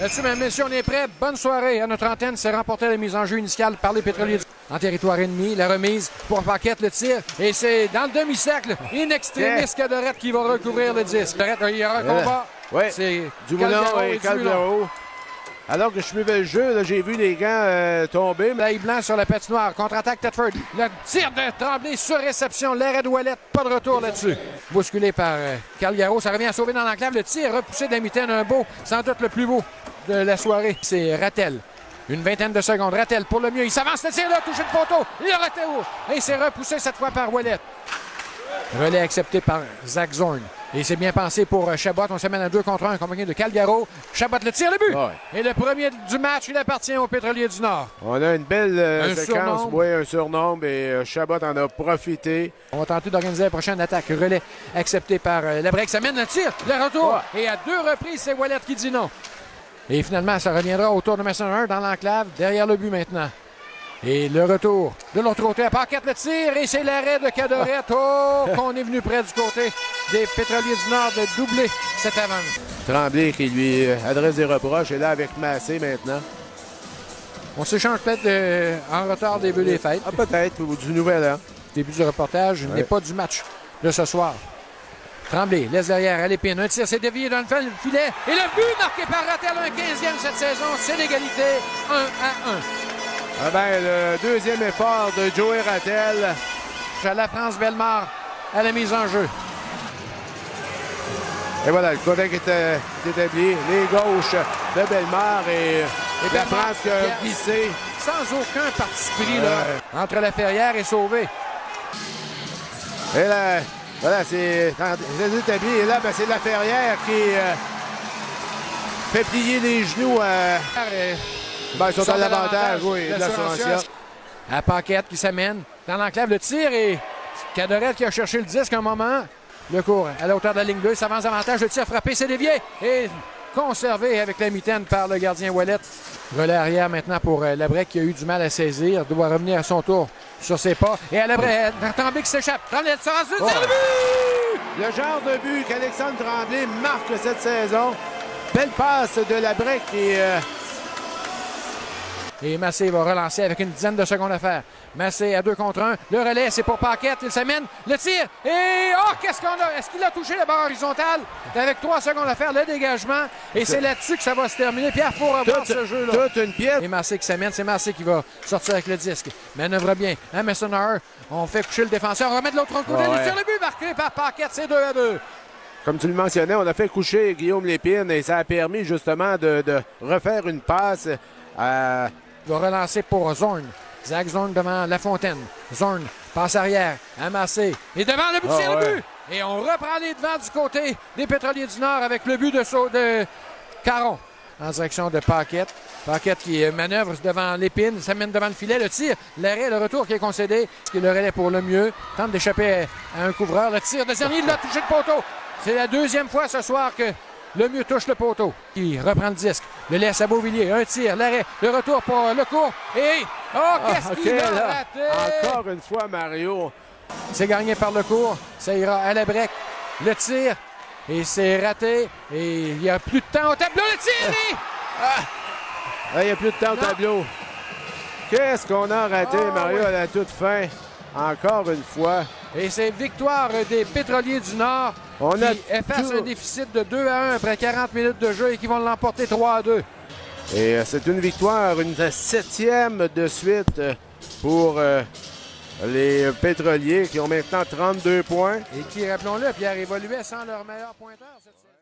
Là-dessus, mesdames et messieurs, on est prêts. Bonne soirée à notre antenne. C'est remporté la mise en jeu initiale par les Pétroliers en territoire ennemi. La remise pour Paquette, le tir. Et c'est dans le demi-cercle. In extremis, Cadorette qui va recouvrir le disque. Il y aura un combat. Oui, c'est Dumoulin et Calgaro. Alors que je suivais le jeu, j'ai vu les gants tomber. L'œil blanc sur la patinoire. Contre-attaque Thetford. Le tir de Tremblay sur réception. L'arrêt de Ouellet. Pas de retour là-dessus. Bousculé par Calgaro. Ça revient à sauver dans l'enclave. Le tir repoussé de la mitaine. Un beau, sans doute le plus beau de la soirée. C'est Rattel. Une vingtaine de secondes. Rattel pour le mieux. Il s'avance. Le tir là. Touché le poteau. Il a raté haut. Et c'est repoussé cette fois par Ouellet. Relais accepté par Zach Zorn. Et c'est bien pensé pour Chabot. On s'amène à 2 contre 1 accompagné de Calgaro. Chabot le tire, le but. Ouais. Et le premier du match, il appartient aux Pétroliers du Nord. On a une belle séquence. Oui, un surnombre et Chabot en a profité. On va tenter d'organiser la prochaine attaque. Relais accepté par Labrec. Ça mène le tir, le retour. Ouais. Et à 2 reprises, c'est Ouellet qui dit non. Et finalement, ça reviendra autour de Messenger dans l'enclave, derrière le but maintenant. Et le retour de l'autre côté à Paquette, le tir, et c'est l'arrêt de Cadorette. Oh, qu'on est venu près du côté des Pétroliers du Nord de doubler cette avance. Tremblay qui lui adresse des reproches, et là avec Massé maintenant. On s'échange peut-être en retard des vœux des fêtes. Ah, peut-être, ou du nouvel an. Début du reportage n'est pas du match de ce soir. Tremblay laisse derrière à l'épine. Un tir s'est dévié dans le filet. Et le but marqué par Rattel, un 15e cette saison. C'est l'égalité, 1-1. Ah ben, le deuxième effort de Joey Rattel. À la France-Bellemare à la mise en jeu. Et voilà, le côté qui est établi. Les gauches de Bellemare et la France qui a glissé. Sans aucun parti pris là, entre la Ferrière et Sauvé. Et là, voilà, c'est établi. Et là, ben, c'est la Ferrière qui fait plier les genoux. Ben, ils sont à l'avantage, oui, de l'assurantia. À Paquette qui s'amène dans l'enclave, le tir et Cadorette qui a cherché le disque un moment. Le cours à la hauteur de la ligne 2, s'avance davantage, le tir frappé, c'est dévié et conservé avec la mitaine par le gardien Ouellet. Relais arrière maintenant pour Labrec qui a eu du mal à saisir, doit revenir à son tour sur ses pas. Et à Labrec, Tremblay qui s'échappe. Tremblay se rend sur le but! Le genre de but qu'Alexandre Tremblay marque cette saison. Belle passe de Labrec et Massé va relancer avec une dizaine de secondes à faire. Massé à 2 contre 1. Le relais, c'est pour Paquette. Il s'amène. Le tir. Et qu'est-ce qu'on a? Est-ce qu'il a touché la barre horizontale? Avec 3 secondes à faire, le dégagement. Et c'est là-dessus que ça va se terminer. Pierre, il faut revoir ce jeu-là. Toute une pièce. Et Massé qui s'amène. C'est Massé qui va sortir avec le disque. Manœuvre bien. À Messenger, on fait coucher le défenseur. On remet de l'autre côté. Il tire le but marqué par Paquette. C'est 2-2. Comme tu le mentionnais, on a fait coucher Guillaume Lépine et ça a permis justement de refaire une passe à... Il va relancer pour Zorn. Zach Zorn devant Lafontaine. Zorn passe arrière, amassé. Et devant le but, c'est le but! Et on reprend les devants du côté des Pétroliers du Nord avec le but de Caron. En direction de Paquette. Paquette qui manœuvre devant l'épine, s'amène devant le filet, le tir, l'arrêt, le retour qui est concédé. Le relais pour le mieux. Tente d'échapper à un couvreur. Le tir de Zerny, il a touché le poteau. C'est la deuxième fois ce soir que le mieux touche le poteau. Il reprend le disque. Le laisse à Beauvillier. Un tir, l'arrêt, le retour pour le court. Et qu'est-ce qu'il a raté? Encore une fois, Mario. C'est gagné par le court. Ça ira à Labrec. Le tir. Et c'est raté. Et il n'y a plus de temps au tableau. Le tir! Il n'y a plus de temps au tableau. Qu'est-ce qu'on a raté, Mario, à la toute fin? Encore une fois. Et c'est victoire des Pétroliers du Nord qui efface un déficit de 2-1 après 40 minutes de jeu et qui vont l'emporter 3-2. Et c'est une victoire, une 7e de suite pour les Pétroliers qui ont maintenant 32 points. Et qui, rappelons-le, Pierre, évoluait sans leur meilleur pointeur cette série.